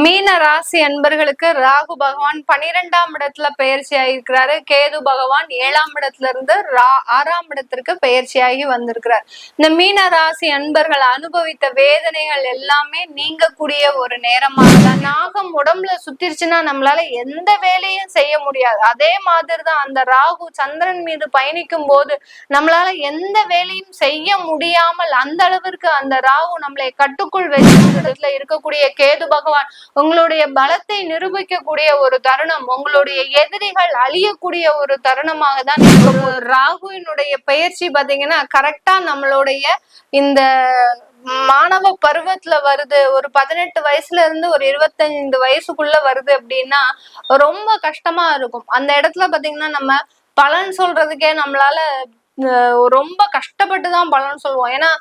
மீன ராசி அன்பர்களுக்கு ராகு பகவான் 12ஆம் இடத்துல பயிற்சி ஆகியிருக்கிறாரு. கேது பகவான் 7ஆம் இடத்துல இருந்து 6ஆம் இடத்திற்கு பயிற்சியாகி வந்திருக்கிறார். இந்த மீன ராசி அன்பர்கள் அனுபவித்த வேதனைகள் எல்லாமே நீங்கக்கூடிய ஒரு நேரமாக தான். நாகம் உடம்புல சுத்திருச்சுன்னா நம்மளால எந்த வேலையும் செய்ய முடியாது. அதே மாதிரிதான் அந்த ராகு சந்திரன் மீது பயணிக்கும் போது நம்மளால எந்த வேலையும் செய்ய முடியாமல் அந்த அளவிற்கு அந்த ராகு நம்மளை கட்டுக்குள் வச்சு இருக்கக்கூடிய கேது பகவான் உங்களுடைய பலத்தை நிரூபிக்கக்கூடிய ஒரு தருணம், உங்களுடைய எதிரிகள் அழியக்கூடிய ஒரு தருணமாக தான் ராகுவினுடைய பயிற்சி பாத்தீங்கன்னா கரெக்டா நம்மளுடைய இந்த மாணவ பருவத்துல வருது. ஒரு 18 வயசுல இருந்து ஒரு 25 வயசுக்குள்ள வருது அப்படின்னா ரொம்ப கஷ்டமா இருக்கும். அந்த இடத்துல பாத்தீங்கன்னா நம்ம பலன் சொல்றதுக்கே நம்மளால ரொம்ப கஷ்டப்பட்டுதான் பலன் சொல்லுவோம். ஏன்னா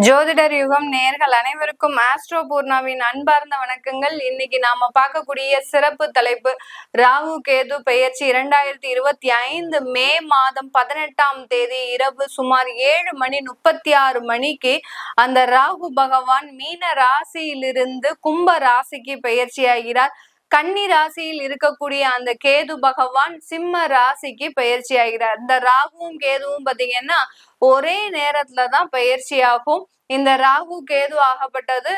ஜோதிடர் யுகம் நேயர்கள் அனைவருக்கும் ஆஸ்ட்ரோ பூர்ணாவின் அன்பார்ந்த வணக்கங்கள். இன்னைக்கு நாம பார்க்கக்கூடிய சிறப்பு தலைப்பு ராகு கேது பெயர்ச்சி 2025 மே மாதம் 18ஆம் தேதி இரவு சுமார் 7:36 மணிக்கு அந்த ராகு பகவான் மீன ராசியிலிருந்து கும்ப ராசிக்கு பெயர்ச்சி ஆகிறார். கன்னி ராசியில் இருக்கக்கூடிய அந்த கேது பகவான் சிம்ம ராசிக்கு பயிற்சி ஆகிறார். இந்த ராகுவும் கேதுவும் பாத்தீங்கன்னா ஒரே நேரத்துலதான் பயிற்சி ஆகும். இந்த ராகு கேது ஆகப்பட்டது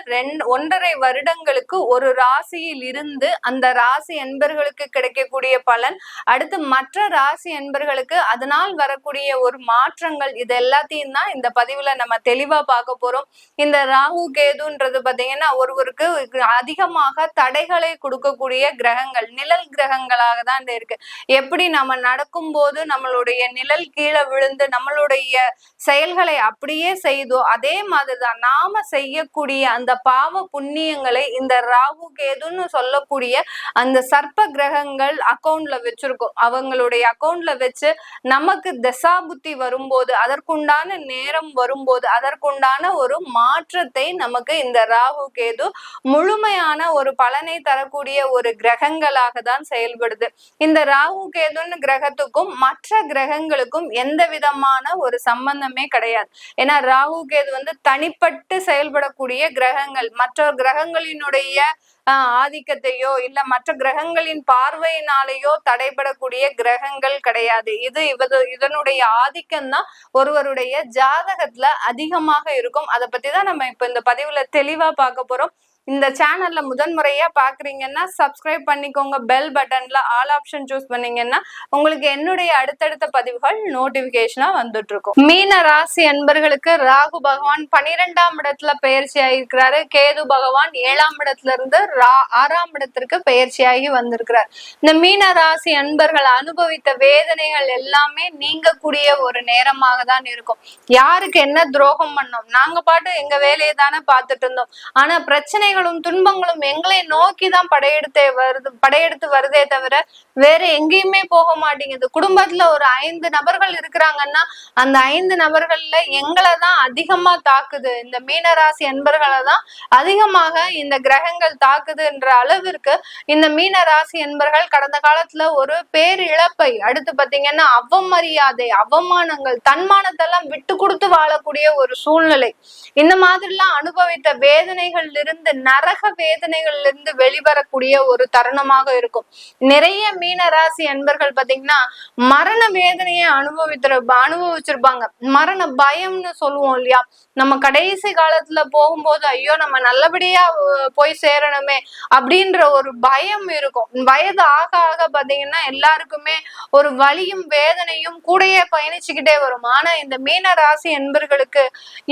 1.5 வருடங்களுக்கு ஒரு ராசியில் இருந்து அந்த ராசி என்பர்களுக்கு கிடைக்கக்கூடிய பலன், அடுத்து மற்ற ராசி என்பர்களுக்கு அதனால் வரக்கூடிய ஒரு மாற்றங்கள், இது எல்லாத்தையும் தான் இந்த பதிவுல நம்ம தெளிவா பார்க்க போறோம். இந்த ராகு கேதுன்றது பாத்தீங்கன்னா ஒருவருக்கு அதிகமாக தடைகளை கொடுக்கக்கூடிய கிரகங்கள், நிழல் கிரகங்களாக தான் இருக்கு. எப்படி நம்ம நடக்கும் போது நம்மளுடைய நிழல் கீழே விழுந்து நம்மளுடைய செயல்களை அப்படியே செய்தோ அதே மாதிரிதான் நாம செய்யக்கூடிய அந்த பாவ புண்ணியங்களை இந்த ராகு கேதுன்னு சொல்லக்கூடிய அந்த சர்ப்ப கிரகங்கள் அக்கௌண்ட்ல வச்சிருக்கோம். அவங்களுடைய அக்கௌண்ட்ல வச்சு நமக்கு தசா புத்தி வரும்போது, அதற்குண்டான நேரம் வரும்போது, அதற்குண்டான ஒரு மாற்றத்தை நமக்கு இந்த ராகு கேது முழுமையான ஒரு பலனை தரக்கூடிய ஒரு கிரகங்களாக தான் செயல்படுது. இந்த ராகு கேதுன்னு கிரகத்துக்கும் மற்ற கிரகங்களுக்கும் எந்த விதமான ஒரு சம்பந்தமே கிடையாது. ஏன்னா ராகு கேது தனிப்பட்டு செயல்படக்கூடிய கிரகங்கள். மற்ற கிரகங்களினுடைய ஆதிக்கத்தையோ இல்ல மற்ற கிரகங்களின் பார்வையினாலேயோ தடைபடக்கூடிய கிரகங்கள் கிடையாது. இதனுடைய ஆதிக்கம் தான் ஒருவருடைய ஜாதகத்துல அதிகமாக இருக்கும். அதை பத்தி தான் நம்ம இப்ப இந்த பதிவுல தெளிவா பார்க்க போறோம். இந்த சேனல்ல முதன்முறையா பாக்குறீங்கன்னா சப்ஸ்கிரைப் பண்ணிக்கோங்க. பெல் பட்டன்ல ஆல் ஆப்ஷன் சூஸ் பண்ணீங்கன்னா உங்களுக்கு என்னுடைய அடுத்தடுத்த பதிவுகள் நோட்டிபிகேஷனா வந்துட்டு இருக்கும். மீன ராசி அன்பர்களுக்கு ராகு பகவான் 12ஆம் இடத்துல பயிற்சி ஆகியிருக்கிறாரு. கேது பகவான் 7ஆம் இடத்துல இருந்து 6ஆம் இடத்திற்கு பயிற்சியாகி வந்திருக்கிறார். இந்த மீன ராசி அன்பர்கள் அனுபவித்த வேதனைகள் எல்லாமே நீங்கக்கூடிய ஒரு நேரமாக தான் இருக்கும். யாருக்கு என்ன துரோகம் பண்ணோம், நாங்க பாட்டு எங்க வேலையை தானே பார்த்துட்டு இருந்தோம். ஆனா பிரச்சனைகளும் துன்பங்களும் எங்களை நோக்கிதான் படையெடுத்து வருதே தவிர வேற எங்கேயுமே போக மாட்டேங்குது. குடும்பத்துல ஒரு 5 நபர்கள் இருக்கிறாங்கன்னா அந்த 5 நபர்கள்ல எங்களை தான் அதிகமா தாக்குது. இந்த மீனராசி என்பர்களை தான் அதிகமாக இந்த கிரகங்கள் தாக்குதுன்ற அளவிற்கு இந்த மீனராசி என்பர்கள் கடந்த காலத்துல ஒரு பேரிழப்பை, அடுத்து பாத்தீங்கன்னா அவமரியாதை, அவமானங்கள், தன்மானத்தெல்லாம் விட்டு கொடுத்து வாழக்கூடிய ஒரு சூழ்நிலை, இந்த மாதிரிலாம் அனுபவித்த வேதனைகள் இருந்து, நரக வேதனைகள்ல இருந்து வெளிவரக்கூடிய ஒரு தருணமாக இருக்கும். நிறைய மீன ராசி அன்பர்கள் பாத்தீங்கன்னா மரண வேதனையை அனுபவிச்சிருப்பாங்க. மரண பயம்னு சொல்லுவோம் இல்லையா, நம்ம கடைசி காலத்துல போகும்போது ஐயோ நம்ம நல்லபடியா போய் சேரணுமே அப்படின்ற ஒரு பயம் இருக்கும். வயது ஆக ஆக பாத்தீங்கன்னா எல்லாருக்குமே ஒரு வலியும் வேதனையும் கூடயே பயணிச்சுக்கிட்டே வரும். ஆனா இந்த மீன ராசி அன்பர்களுக்கு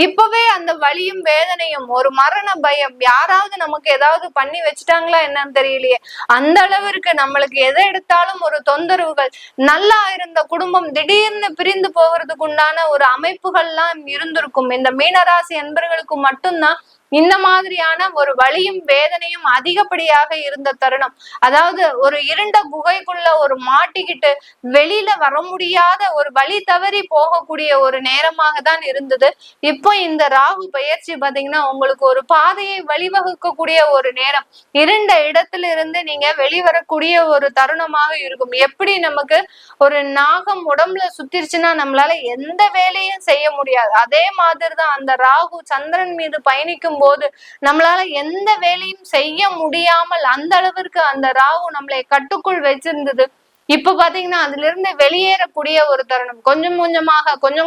இப்பவே அந்த வலியும் வேதனையும், ஒரு மரண பயம், யாராவது நமக்கு ஏதாவது பண்ணி வச்சுட்டாங்களா என்னன்னு தெரியலையே, அந்த அளவிற்கு நம்மளுக்கு எதை எடுத்தாலும் ஒரு தொந்தரவுகள், நல்லா இருந்த குடும்பம் திடீர்னு பிரிந்து போகிறதுக்கு உண்டான ஒரு அமைப்புகள்லாம் இருந்திருக்கும். இந்த மீனராசி என்பர்களுக்கு மட்டும்தான் இந்த மாதிரியான ஒரு வலியும் வேதனையும் அதிகப்படியாக இருந்த தருணம். அதாவது ஒரு இருண்ட குகைக்குள்ள ஒரு மாட்டிக்கிட்டு வெளியில வர முடியாத ஒரு வழி தவறி போகக்கூடிய ஒரு நேரமாக தான் இருந்தது. இப்போ இந்த ராகு பயிற்சி பாத்தீங்கன்னா உங்களுக்கு ஒரு பாதையை வழிவகுக்கக்கூடிய ஒரு நேரம். இருண்ட இடத்துல இருந்து நீங்க வெளிவரக்கூடிய ஒரு தருணமாக இருக்கும். எப்படி நமக்கு ஒரு நாகம் உடம்புல சுத்திருச்சுன்னா நம்மளால எந்த வேலையும் செய்ய முடியாது, அதே மாதிரிதான் அந்த ராகு சந்திரன் மீது பயணிக்கும் போது நம்மளால எந்த வேலையும் செய்ய முடியாமல் அந்த அளவிற்கு அந்த ராகு நம்மளை கட்டுக்குள் வச்சிருந்தது. இப்ப பாத்தீங்கன்னா அதுல இருந்து வெளியேறக்கூடிய ஒரு தருணம். கொஞ்சம்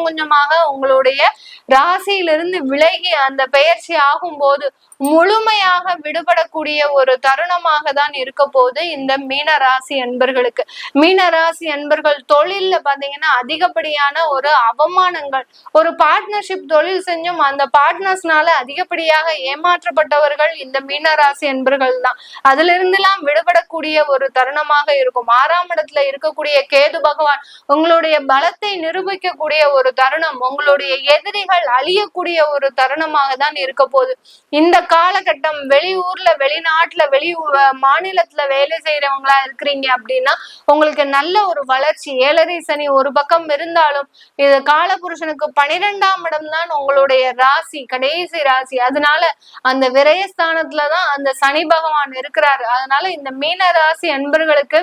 கொஞ்சமாக உங்களுடைய ராசியிலிருந்து விலகி அந்த பெயர்ச்சி ஆகும் போது முழுமையாக விடுபடக்கூடிய ஒரு தருணமாக தான் இருக்க போது இந்த மீன ராசி அன்பர்களுக்கு. மீன ராசி அன்பர்கள் தொழில்ல பாத்தீங்கன்னா அதிகப்படியான ஒரு அவமானங்கள், ஒரு பார்ட்னர்ஷிப் தொழில் செஞ்சும் அந்த பார்ட்னர்ஸ்னால அதிகப்படியாக ஏமாற்றப்பட்டவர்கள் இந்த மீன ராசி அன்பர்கள் தான். அதுல இருந்து எல்லாம் விடுபடக்கூடிய ஒரு தருணமாக இருக்கும். 6ஆம் இடத்துல இருக்கக்கூடிய கேது பகவான் உங்களுடைய பலத்தை நிரூபிக்கக்கூடிய ஒரு தருணம், உங்களுடைய எதிரிகள் அழியக்கூடிய ஒரு தருணமாக தான் இருக்க போகுது. இந்த காலகட்டம் வெளியூர்ல வெளிநாட்டுல மாநிலத்துல வேலை செய்யறவங்களா இருக்கிறீங்க அப்படின்னா உங்களுக்கு நல்ல ஒரு வளர்ச்சி. 7.5 சனி ஒரு பக்கம் இருந்தாலும் இது காலபுருஷனுக்கு 12ஆம் இடம் தான் உங்களுடைய ராசி, கடைசி ராசி. அதனால அந்த விரயஸ்தானத்துலதான் அந்த சனி பகவான் இருக்கிறாரு. அதனால இந்த மீன ராசி அன்பர்களுக்கு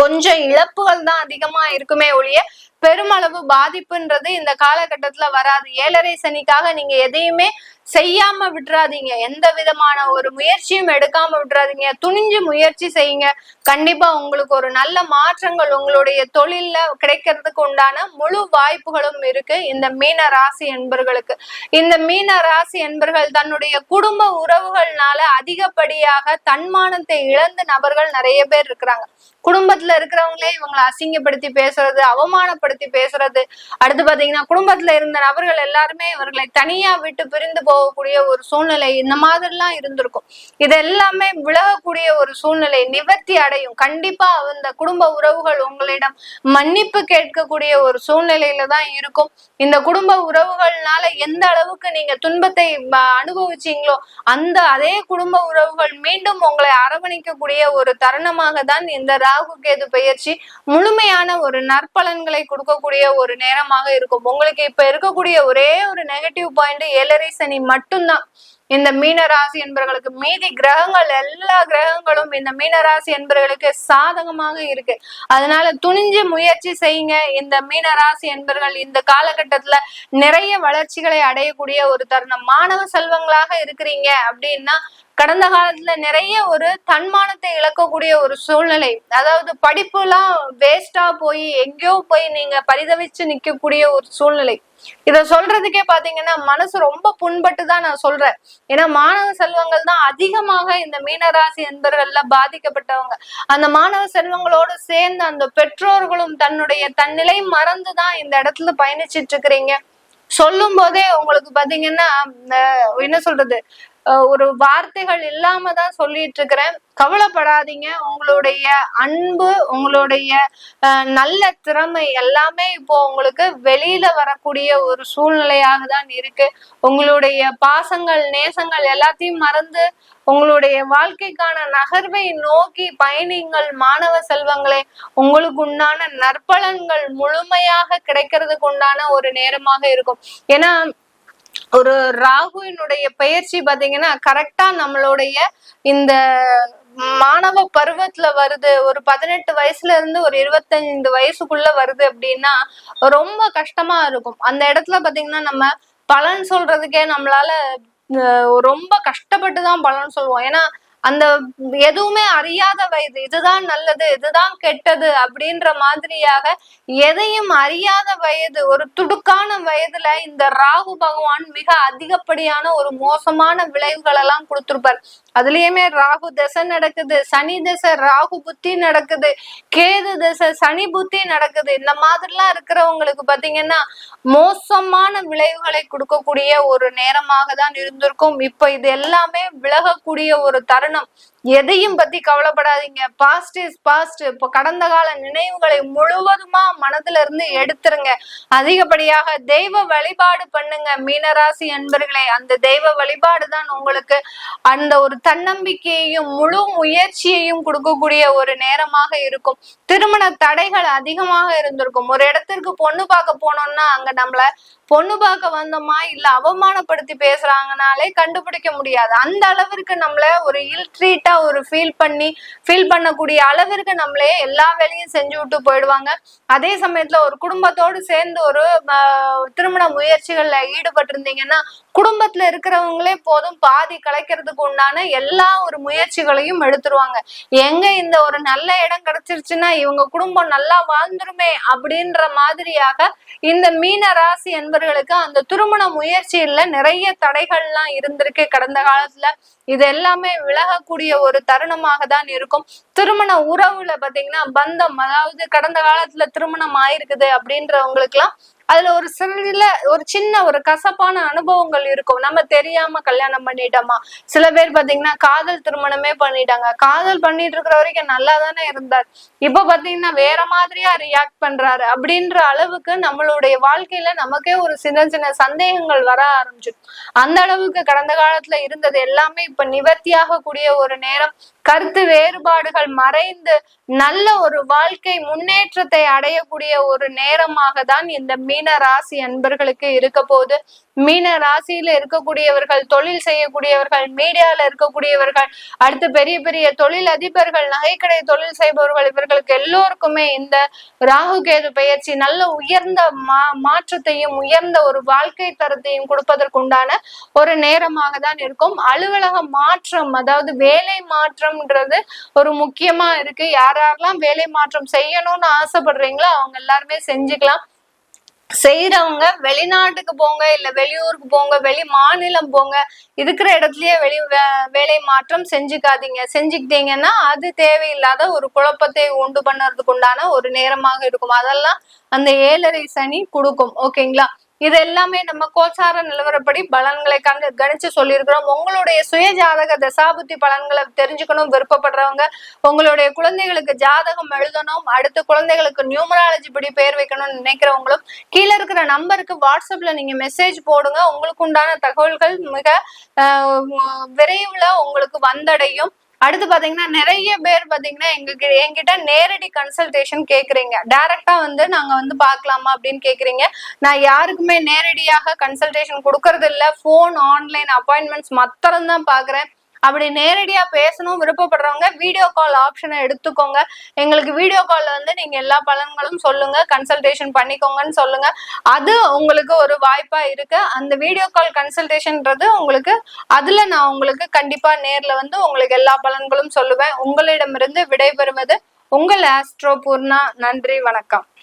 கொஞ்சம் இழப்புகள் தான் அதிகமா இருக்குமே ஒழிய பெருமளவு பாதிப்புன்றது இந்த காலகட்டத்துல வராது. 7.5 சனிக்காக நீங்க எதையுமே செய்யாம விட்டுறாதீங்க, எந்த விதமான ஒரு முயற்சியும் எடுக்காம விட்டுறாதீங்க. துணிஞ்சு முயற்சி செய்யுங்க. கண்டிப்பா உங்களுக்கு ஒரு நல்ல மாற்றங்கள் உங்களுடைய தொழில்ல கிடைக்கிறதுக்கு உண்டான முழு வாய்ப்புகளும் இருக்கு இந்த மீன ராசி என்பர்களுக்கு. இந்த மீன ராசி என்பர்கள் தன்னுடைய குடும்ப உறவுகள்னால அதிகப்படியாக தன்மானத்தை இழந்த நபர்கள் நிறைய பேர் இருக்கிறாங்க. குடும்பத்துல இருக்கிறவங்களே இவங்களை அசிங்கப்படுத்தி பேசுறது, அவமானப்படுத்தி பேசுறது. அடுத்து பாத்தீங்கன்னா குடும்பத்துல இருந்த நபர்கள் எல்லாருமே இவர்களை தனியா விட்டு பிரிந்து போகக்கூடிய ஒரு சூழ்நிலை, இந்த மாதிரி எல்லாம் இருந்திருக்கும். இது எல்லாமே விலகக்கூடிய ஒரு சூழ்நிலை நிவர்த்தி அடையும். கண்டிப்பா அந்த குடும்ப உறவுகள் உங்களிடம் மன்னிப்பு கேட்கக்கூடிய ஒரு சூழ்நிலையில தான் இருக்கும். இந்த குடும்ப உறவுகள்னால எந்த அளவுக்கு நீங்க துன்பத்தை அனுபவிச்சீங்களோ அந்த அதே குடும்ப உறவுகள் மீண்டும் உங்களை அரவணைக்கக்கூடிய ஒரு தருணமாக தான் இந்த ராகு கேது பயிற்சி முழுமையான ஒரு நற்பலன்களை கொடுக்கக்கூடிய ஒரு நேரமாக இருக்கும். உங்களுக்கு இப்ப இருக்கக்கூடிய ஒரே ஒரு நெகட்டிவ் பாயிண்ட் 7.5 சனி மட்டும்தான் இந்த மீனராசி என்பவர்களுக்கு. மீதி கிரகங்கள் எல்லா கிரகங்களும் இந்த மீனராசி என்பவர்களுக்கு சாதகமாக இருக்கு. அதனால துணிஞ்சு முயற்சி செய்யுங்க. இந்த மீனராசி என்பவர்கள் இந்த காலகட்டத்துல நிறைய வளர்ச்சிகளை அடையக்கூடிய ஒரு தருணம். மாணவ செல்வங்களாக இருக்கிறீங்க அப்படின்னா கடந்த காலத்துல நிறைய ஒரு தன்மானத்தை இழக்கக்கூடிய ஒரு சூழ்நிலை, அதாவது படிப்பு எல்லாம் வேஸ்டா போய் எங்கேயோ போய் நீங்க பரிதவிச்சு நிக்கக்கூடிய ஒரு சூழ்நிலை. இத சொல்றதுக்கே பாத்தீங்கன்னா மனசு ரொம்ப புண்பட்டு தான் நான் சொல்றேன். ஏன்னா மாணவ செல்வங்கள் தான் அதிகமாக இந்த மீனராசி என்பவர்கள்ல பாதிக்கப்பட்டவங்க. அந்த மாணவ செல்வங்களோடு சேர்ந்து அந்த பெற்றோர்களும் தன்னிலை மறந்துதான் இந்த இடத்துல பயணிச்சிட்டு இருக்கிறீங்க. சொல்லும் போதே உங்களுக்கு பாத்தீங்கன்னா என்ன சொல்றது, ஒரு வார்த்தைகள் இல்லாம தான் சொல்லிட்டு இருக்கிறேன். கவலைப்படாதீங்க. உங்களுடைய அன்பு, உங்களுடைய நல்ல திறமை எல்லாமே இப்போ உங்களுக்கு வெளியில வரக்கூடிய ஒரு சூழ்நிலையாக தான் இருக்கு. உங்களுடைய பாசங்கள் நேசங்கள் எல்லாத்தையும் மறந்து உங்களுடைய வாழ்க்கைக்கான நகர்வை நோக்கி பயணிங்கள் மாணவ செல்வங்களே. உங்களுக்கு உண்டான நற்பலன்கள் முழுமையாக கிடைக்கிறதுக்கு உண்டான ஒரு நேரமாக இருக்கும். ஏன்னா ஒரு ராகுவினுடைய பயிற்சி பாத்தீங்கன்னா கரெக்டா நம்மளுடைய இந்த மாணவ பருவத்துல வருது. ஒரு 18 வயசுல இருந்து ஒரு 25 வயசுக்குள்ள வருது அப்படின்னா ரொம்ப கஷ்டமா இருக்கும். அந்த இடத்துல பாத்தீங்கன்னா நம்ம பலன் சொல்றதுக்கே நம்மளால ரொம்ப கஷ்டப்பட்டுதான் பலன் சொல்லுவோம். ஏன்னா அந்த எதுவுமே அறியாத வயது, இதுதான் நல்லது இதுதான் கெட்டது அப்படின்ற மாதிரியாக எதையும் அறியாத வயது, ஒரு துடுக்கான வயதுல இந்த ராகு பகவான் மிக அதிகப்படியான ஒரு மோசமான விளைவுகள் எல்லாம் கொடுத்திருப்பார். அதுலயுமே ராகு தசை நடக்குது, சனி தசை ராகு புத்தி நடக்குது, கேது தசை சனி புத்தி நடக்குது. இந்த மாதிரிலாம் இருக்கிறவங்களுக்கு பாத்தீங்கன்னா மோசமான விளைவுகளை கொடுக்கக்கூடிய ஒரு நேரமாக தான் இருந்திருக்கும். இப்ப இது எல்லாமே விலகக்கூடிய ஒரு தருணம். எதையும் பத்தி கவலைப்படாதீங்க. Past is past. இப்போ கடந்த கால நினைவுகளை முழுவதுமா மனதுல இருந்து எடுத்துருங்க. அதிகப்படியாக தெய்வ வழிபாடு பண்ணுங்க மீனராசி அன்பர்களே. அந்த தெய்வ வழிபாடு தான் உங்களுக்கு அந்த ஒரு தன்னம்பிக்கையையும் முழு முயற்சியையும் கொடுக்கக்கூடிய ஒரு நேரமாக இருக்கும். திருமண தடைகள் அதிகமாக இருந்திருக்கும். ஒரு இடத்திற்கு பொண்ணு பார்க்க போனோம்னா அங்க நம்மள பொண்ணு பார்க்க வந்தோமா இல்ல அவமானப்படுத்தி பேசுறாங்கனாலே கண்டுபிடிக்க முடியாது. அந்த அளவிற்கு நம்மள ஒரு இல்ட்ரீட்டா ஒரு ஃபீல் பண்ணக்கூடிய அளவிற்கு நம்மளே எல்லா வேலையும் செஞ்சு விட்டு போயிடுவாங்க. அதே சமயத்துல ஒரு குடும்பத்தோடு சேர்ந்து ஒரு திருமண முயற்சிகள்ல ஈடுபட்டு இருந்தீங்கன்னா குடும்பத்துல இருக்கிறவங்களே போதும் பாதி கலைக்கிறதுக்கு உண்டான எல்லா ஒரு முயற்சிகளையும் எடுத்துருவாங்க. எங்க இந்த ஒரு நல்ல இடம் கிடைச்சிருச்சுன்னா இவங்க குடும்பம் நல்லா வாழ்ந்துருமே அப்படின்ற மாதிரியாக இந்த மீன ராசி என்பர்களுக்கு அந்த திருமண முயற்சியில நிறைய தடைகள்லாம் இருந்திருக்கு கடந்த காலத்துல. இது எல்லாமே விலகக்கூடிய ஒரு தருணமாக தான் இருக்கும். திருமண உறவுல பாத்தீங்கன்னா பந்தம், அதாவது கடந்த காலத்துல திருமணம் ஆயிருக்குது அப்படின்றவங்களுக்கு எல்லாம் அதுல ஒரு சின்ன ஒரு கசப்பான அனுபவங்கள் இருக்கும். நம்ம தெரியாம கல்யாணம் பண்ணிட்டோமா. சில பேர் பாத்தீங்கன்னா காதல் திருமணமே பண்ணிட்டாங்க. காதல் பண்ணிட்டு இருக்கிற வரைக்கும் நல்லா தானே இருந்தார், இப்ப பாத்தீங்கன்னா வேற மாதிரியா ரியாக்ட் பண்றாரு அப்படின்ற அளவுக்கு நம்மளுடைய வாழ்க்கையில நமக்கே ஒரு சின்ன சின்ன சந்தேகங்கள் வர ஆரம்பிச்சு. அந்த அளவுக்கு கடந்த காலத்துல இருந்தது எல்லாமே இப்ப நிவர்த்தியாக கூடிய ஒரு நேரம். கருத்து வேறுபாடுகள் மறைந்து நல்ல ஒரு வாழ்க்கை முன்னேற்றத்தை அடையக்கூடிய ஒரு நேரமாக தான் இந்த மீன ராசி அன்பர்களுக்கு இருக்க போது. மீன ராசியில இருக்கக்கூடியவர்கள், தொழில் செய்யக்கூடியவர்கள், மீடியால இருக்கக்கூடியவர்கள், அடுத்து பெரிய பெரிய தொழில் அதிபர்கள், நகைக்கடை தொழில் செய்பவர்கள், இவர்களுக்கு எல்லோருக்குமே இந்த ராகு கேது பெயர்ச்சி நல்ல உயர்ந்த மாற்றத்தையும் உயர்ந்த ஒரு வாழ்க்கை தரத்தையும் கொடுப்பதற்குண்டான ஒரு நேரமாக தான் இருக்கும். அலுவலக மாற்றம், அதாவது வேலை மாற்றம்ன்றது ஒரு முக்கியமா இருக்கு. யாரெல்லாம் வேலை மாற்றம் செய்யணும்னு ஆசைப்படுறீங்களோ அவங்க எல்லாருமே செஞ்சுக்கலாம். செய்யறவங்க வெளிநாட்டுக்கு போங்க, இல்ல வெளியூருக்கு போங்க, வெளி மாநிலம் போங்க. இருக்கிற இடத்துலயே வேலை மாற்றம் செஞ்சுக்கிட்டீங்கன்னா அது தேவையில்லாத ஒரு குழப்பத்தை உண்டு பண்ணுறதுக்கு உண்டான ஒரு நேரமாக இருக்கும். அதெல்லாம் அந்த 7.5 சனி கொடுக்கும். ஓகேங்களா. இது எல்லாமே நம்ம கோச்சார நிலவரப்படி பலன்களை கணிச்சு சொல்லியிருக்கிறோம். உங்களுடைய சுய ஜாதக தசாபுத்தி பலன்களை தெரிஞ்சுக்கணும் விருப்பப்படுறவங்க, உங்களுடைய குழந்தைகளுக்கு ஜாதகம் எழுதணும், அடுத்த குழந்தைகளுக்கு நியூமராலஜி படி பேர் வைக்கணும்னு நினைக்கிறவங்களும் கீழே இருக்கிற நம்பருக்கு வாட்ஸ்அப்ல நீங்க மெசேஜ் போடுங்க. உங்களுக்கு உண்டான தகவல்கள் மிக விரைவில் உங்களுக்கு வந்தடையும். அடுத்து பாத்தீங்கன்னா நிறைய பேர் பாத்தீங்கன்னா என்கிட்ட நேரடி கன்சல்டேஷன் கேக்குறீங்க. டைரக்டா நாங்க பாக்கலாமா அப்படின்னு கேக்குறீங்க. நான் யாருக்குமே நேரடியாக கன்சல்டேஷன் கொடுக்கறது இல்ல. போன் ஆன்லைன் அப்பாயின்மெண்ட்ஸ் மாத்திரம் தான் பாக்குறேன். அப்படி நேரடியா பேசணும் விருப்பப்படுறவங்க வீடியோ கால் ஆப்ஷனை எடுத்துக்கோங்க. எங்களுக்கு வீடியோ கால்ல நீங்க எல்லா பலன்களும் சொல்லுங்க, கன்சல்டேஷன் பண்ணிக்கோங்கன்னு சொல்லுங்க. அது உங்களுக்கு ஒரு வாய்ப்பா இருக்கு. அந்த வீடியோ கால் கன்சல்டேஷன்ன்றது உங்களுக்கு அதுல நான் உங்களுக்கு கண்டிப்பா நேர்ல உங்களுக்கு எல்லா பலன்களும் சொல்லுவேன். உங்களிடமிருந்து விடைபெறுவது உங்கள் ஆஸ்ட்ரோ பூர்ணா. நன்றி, வணக்கம்.